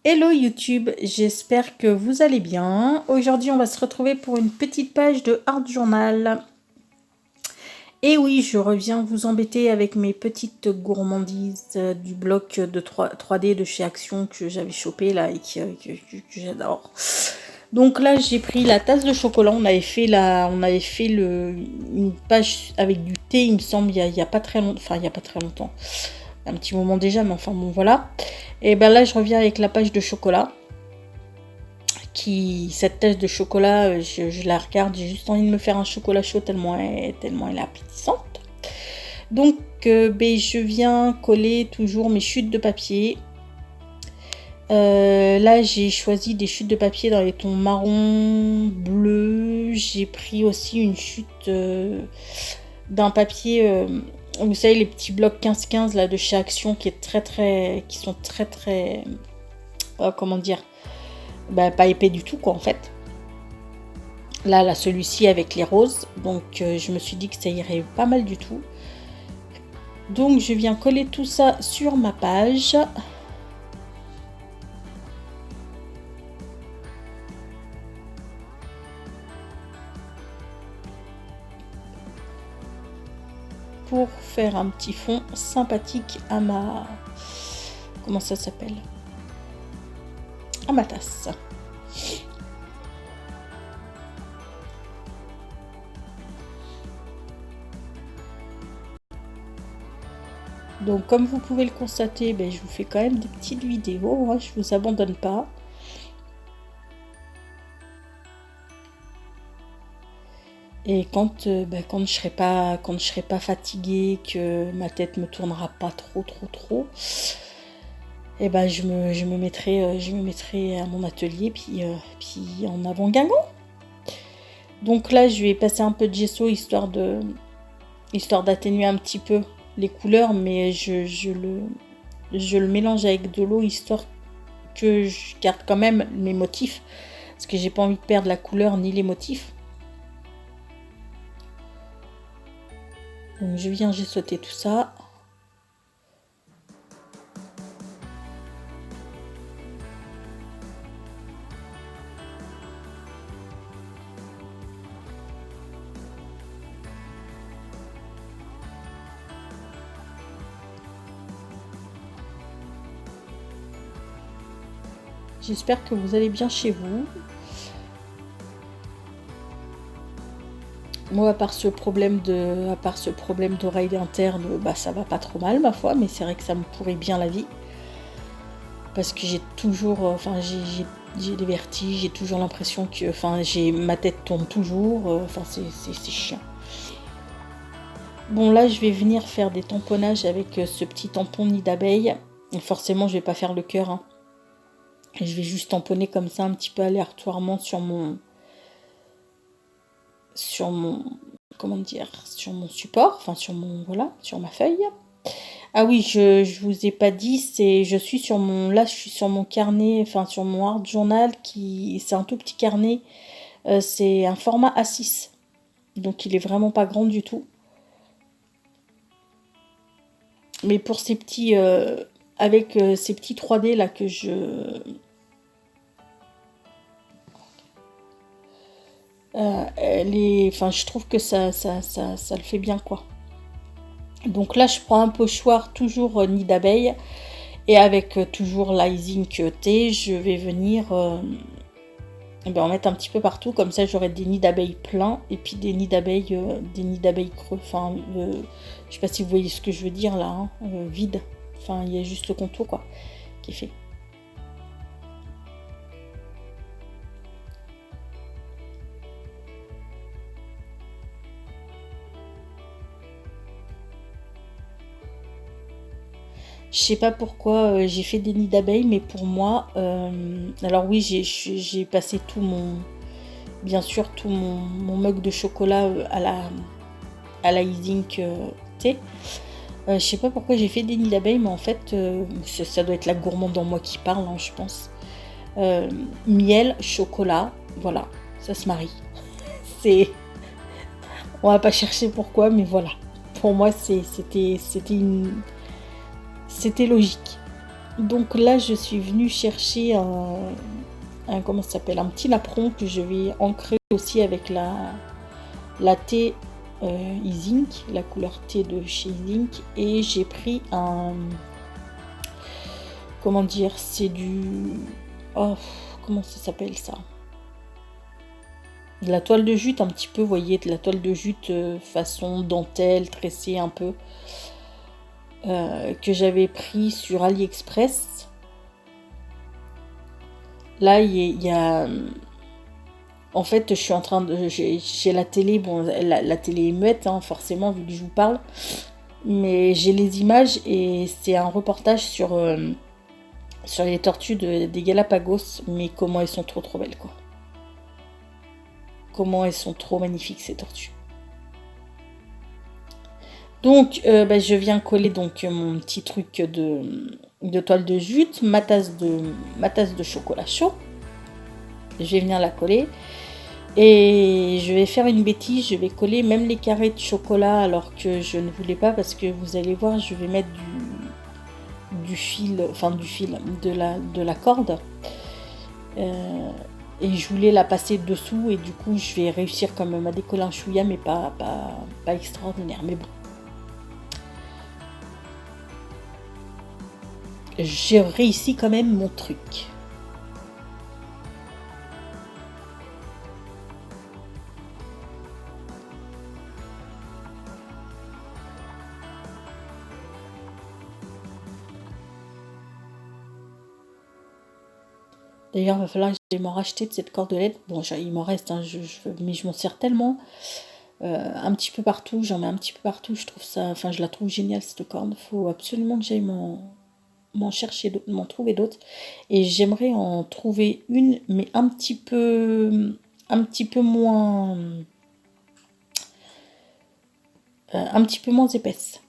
Hello YouTube, j'espère que vous allez bien. Aujourd'hui, on va se retrouver pour une petite page de Art Journal. Et oui, je reviens vous embêter avec mes petites gourmandises du bloc de 3D de chez Action que j'avais chopé là et que j'adore. Donc là, j'ai pris la tasse de chocolat. On avait fait une page avec du thé, il me semble, il y a pas très longtemps. Enfin, il y a pas très longtemps. Un petit moment déjà, mais enfin bon, voilà. Et ben là, je reviens avec la page de chocolat. Cette tasse de chocolat, je la regarde, j'ai juste envie de me faire un chocolat chaud tellement elle est appétissante. Donc, je viens coller toujours mes chutes de papier. Là, j'ai choisi des chutes de papier dans les tons marron, bleu. J'ai pris aussi une chute d'un papier, vous savez, les petits blocs 15-15 là de chez Action qui sont très, comment dire, pas épais du tout quoi en fait. Là celui-ci avec les roses, donc je me suis dit que ça irait pas mal du tout. Donc je viens coller tout ça sur ma page. Pour faire un petit fond sympathique à ma... Comment ça s'appelle ? À ma tasse. Donc comme vous pouvez le constater, je vous fais quand même des petites vidéos, hein, je vous abandonne pas. Et quand je serai pas fatiguée, que ma tête me tournera pas trop, et je me mettrai à mon atelier puis en avant Guingamp. Donc là, je vais passer un peu de gesso histoire d'atténuer un petit peu les couleurs, mais je le mélange avec de l'eau histoire que je garde quand même mes motifs, parce que j'ai pas envie de perdre la couleur ni les motifs. Donc je viens gessoter tout ça. J'espère que vous allez bien chez vous. Moi, à part ce problème d'oreille interne, ça va pas trop mal ma foi, mais c'est vrai que ça me pourrit bien la vie. Parce que j'ai toujours, j'ai des vertiges, j'ai toujours l'impression que, ma tête tourne toujours, c'est chiant. Bon là, je vais venir faire des tamponnages avec ce petit tampon nid d'abeille. Forcément, je vais pas faire le cœur, hein. Je vais juste tamponner comme ça un petit peu aléatoirement sur mon support, sur ma feuille. Ah oui, je vous ai pas dit, je suis sur mon carnet, sur mon Art Journal c'est un tout petit carnet, c'est un format A6, donc il est vraiment pas grand du tout. Mais pour ces petits, avec ces petits 3D là que je trouve que ça le fait bien quoi. Donc là je prends un pochoir toujours nid d'abeille et avec toujours l'Icing T, je vais venir en mettre un petit peu partout, comme ça j'aurai des nids d'abeilles pleins et puis des nids d'abeilles creux, je sais pas si vous voyez ce que je veux dire là, hein, vide, il y a juste le contour quoi qui est fait. Je sais pas pourquoi j'ai fait des nids d'abeilles, mais pour moi, alors oui, j'ai passé bien sûr tout mon mug de chocolat à la Icing T. Je sais pas pourquoi j'ai fait des nids d'abeilles, mais en fait, ça doit être la gourmande en moi qui parle, hein, je pense. Miel, chocolat, voilà, ça se marie. On va pas chercher pourquoi, mais voilà. Pour moi, c'était logique. Donc là, je suis venue chercher comment ça s'appelle, un petit napperon que je vais ancrer aussi avec la thé Izink, la couleur thé de chez Izink. Et j'ai pris comment dire, c'est du... Oh, comment ça s'appelle ça? De la toile de jute un petit peu, vous voyez, de la toile de jute façon dentelle, tressée un peu. Que j'avais pris sur AliExpress. Là, il y a... En fait, je suis en train de... J'ai la télé, bon, la télé est muette, hein, forcément, vu que je vous parle. Mais j'ai les images et c'est un reportage sur les tortues des Galapagos. Mais comment elles sont trop belles, quoi. Comment elles sont trop magnifiques, ces tortues. Donc, je viens coller donc mon petit truc de toile de jute, ma tasse de chocolat chaud. Je vais venir la coller. Et je vais faire une bêtise, je vais coller même les carrés de chocolat alors que je ne voulais pas, parce que vous allez voir, je vais mettre du fil, de la corde. Et je voulais la passer dessous et du coup je vais réussir quand même à décoller un chouïa, mais pas extraordinaire. Mais bon. J'ai réussi quand même mon truc. D'ailleurs, il va falloir que j'aille m'en racheter de cette cordelette. Bon, il m'en reste, hein, mais je m'en sers tellement. Un petit peu partout, j'en mets un petit peu partout. Je trouve ça, enfin, je la trouve géniale cette corde. Il faut absolument que j'aille m'en chercher, m'en trouver d'autres. Et j'aimerais en trouver une, mais un petit peu moins, un petit peu moins épaisse.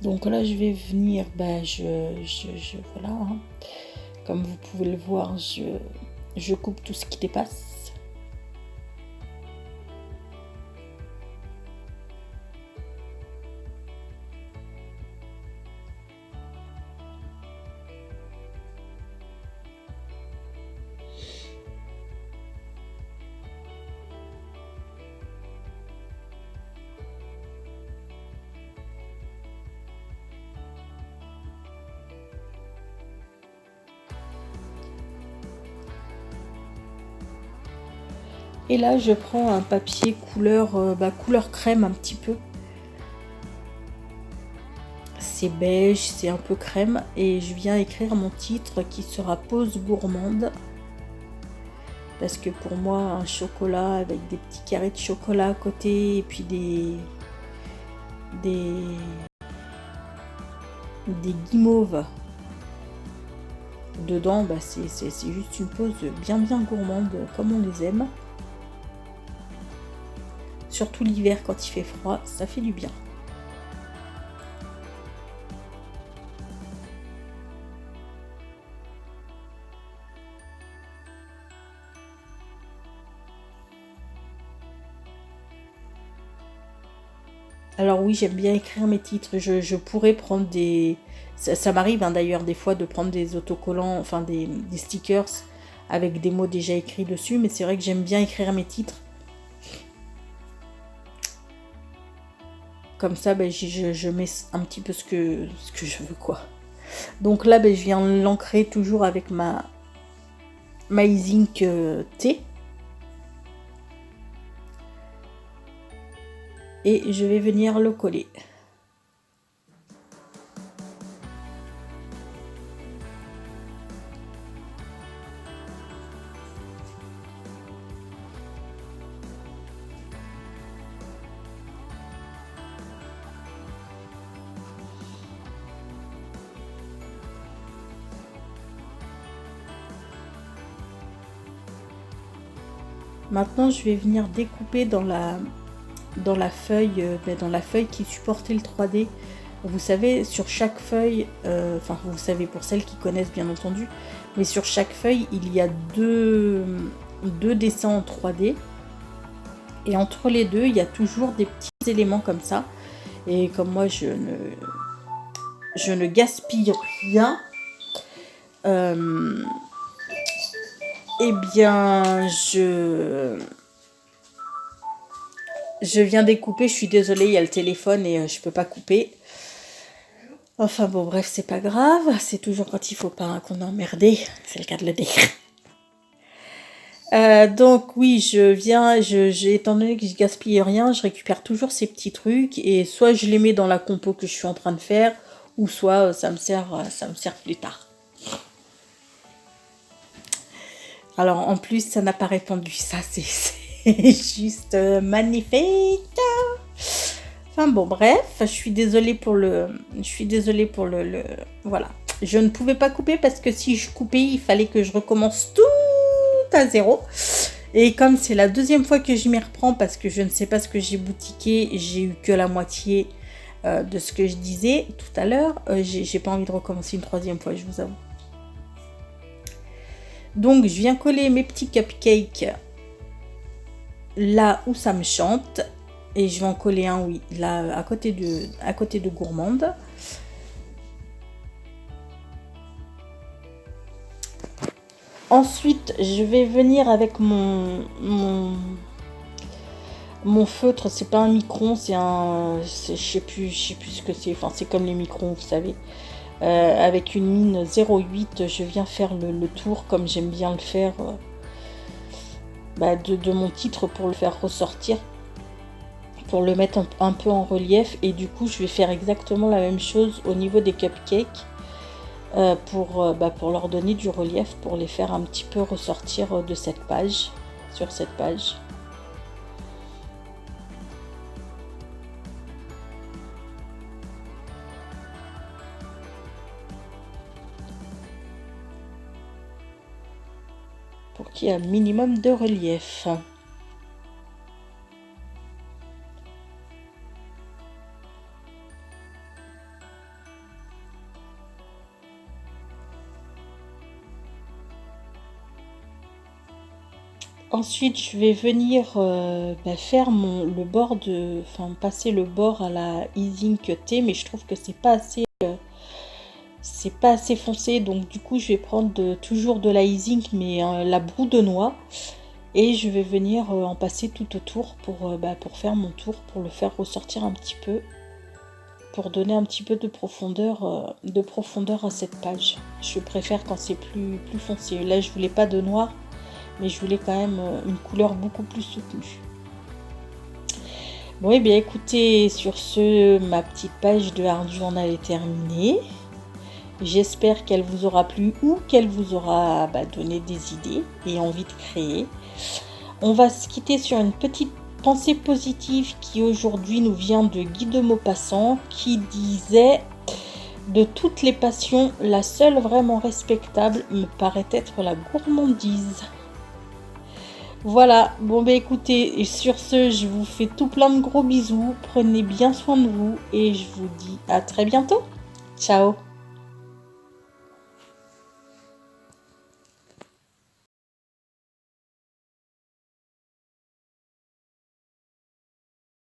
Donc là, je vais venir, voilà, hein. Comme vous pouvez le voir, je coupe tout ce qui dépasse. Et là, je prends un papier couleur crème un petit peu. C'est beige, c'est un peu crème. Et je viens écrire mon titre qui sera Pause gourmande. Parce que pour moi, un chocolat avec des petits carrés de chocolat à côté et puis des guimauves dedans, c'est juste une pause bien gourmande comme on les aime. Surtout l'hiver quand il fait froid, ça fait du bien. Alors oui, j'aime bien écrire mes titres. Je pourrais prendre des... Ça m'arrive, hein, d'ailleurs des fois de prendre des autocollants, enfin des stickers avec des mots déjà écrits dessus. Mais c'est vrai que j'aime bien écrire mes titres. Comme ça, je mets un petit peu ce que je veux, quoi. Donc là, je viens l'ancrer toujours avec ma Izink thé. Et je vais venir le coller. Maintenant, je vais venir découper dans la dans la feuille, dans la feuille qui supportait le 3D. Vous savez, sur chaque feuille, enfin vous savez pour celles qui connaissent bien entendu, mais sur chaque feuille, il y a deux dessins en 3D. Et entre les deux, il y a toujours des petits éléments comme ça. Et comme moi, je ne gaspille rien, eh bien, je viens découper. Je suis désolée, il y a le téléphone et je peux pas couper. Enfin bon, bref, c'est pas grave. C'est toujours quand il faut pas qu'on est emmerdé. C'est le cas de le dire. Donc oui, étant donné que je gaspille rien, je récupère toujours ces petits trucs et soit je les mets dans la compo que je suis en train de faire, ou soit ça me sert plus tard. Alors en plus, ça n'a pas répondu, ça c'est juste magnifique. Enfin bon, bref, je suis désolée pour le voilà. Je ne pouvais pas couper parce que si je coupais, il fallait que je recommence tout à zéro. Et comme c'est la deuxième fois que je m'y reprends parce que je ne sais pas ce que j'ai boutiqué, j'ai eu que la moitié de ce que je disais tout à l'heure. J'ai pas envie de recommencer une troisième fois, je vous avoue. Donc je viens coller mes petits cupcakes là où ça me chante. Et je vais en coller un, oui, là à côté de Gourmande. Ensuite, je vais venir avec mon feutre. C'est pas un micron, je sais plus ce que c'est. Enfin, c'est comme les microns, vous savez. Avec une mine 0,8, je viens faire le tour comme j'aime bien le faire de mon titre pour le faire ressortir, pour le mettre un peu en relief. Et du coup, je vais faire exactement la même chose au niveau des cupcakes. Pour leur donner du relief, pour les faire un petit peu ressortir de cette page, sur cette page. Pour qu'il y ait un minimum de relief. Ensuite, je vais venir faire passer le bord à la E-Ink T, mais je trouve que c'est pas assez foncé, donc du coup je vais prendre toujours de la E-Ink, mais la broue de noix, et je vais venir en passer tout autour pour faire mon tour, pour le faire ressortir un petit peu, pour donner un petit peu de profondeur à cette page. Je préfère quand c'est plus foncé. Là, je voulais pas de noir, mais je voulais quand même une couleur beaucoup plus soutenue. Bon, et bien écoutez, sur ce, ma petite page de Art Journal est terminée. J'espère qu'elle vous aura plu ou qu'elle vous aura donné des idées et envie de créer. On va se quitter sur une petite pensée positive qui aujourd'hui nous vient de Guy de Maupassant, qui disait: de toutes les passions, la seule vraiment respectable me paraît être la gourmandise. Voilà, bon écoutez, et sur ce, je vous fais tout plein de gros bisous, prenez bien soin de vous et je vous dis à très bientôt. Ciao.